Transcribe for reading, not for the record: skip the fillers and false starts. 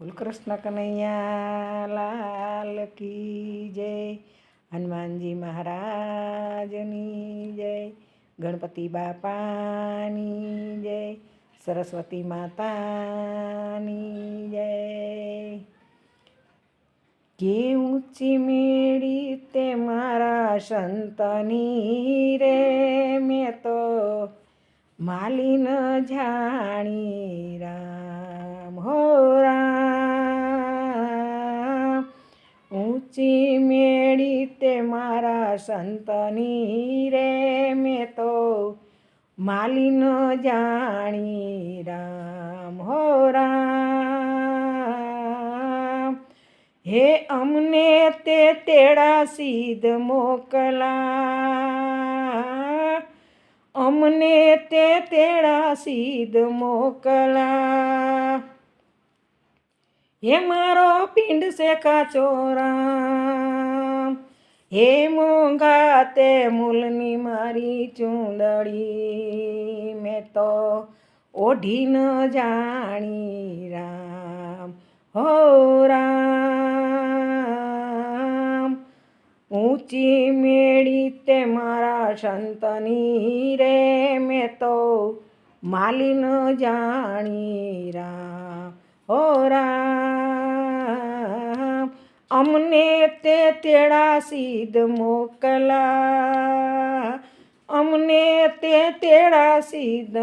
બોલ કૃષ્ણ કનૈયા લાલ કી જય, હનુમાનજી મહારાજની જય, ગણપતિ બાપાની જય, સરસ્વતી માતાની જય. કે ઊંચી મેળી તે મારા સંતની રે, મેં તો માલી ન જાણી રામ હો રામ. ઊંચી મેળી તે મારા સંતની રે, મેં તો માલી ન જાણી રામ હો રામ. હે અમને તે તેડા સિદ્ધ મોકલા, અમને તે તેડા સિદ્ધ મોકલા. હે મારો પિંડ છે કાચો રામ, હે મોંઘા તે મૂલની મારી ચૂંદડી, મેં તો ઓઢી ન જાણી રામ હો રામ. ઊંચી મેળી તે મારા સંતની રે, મેં તો માલી ન જાણી રામ હો રામ. અમને તે તેડા સિદ્ધ મોકલા, અમને તે તેડા સિદ્ધ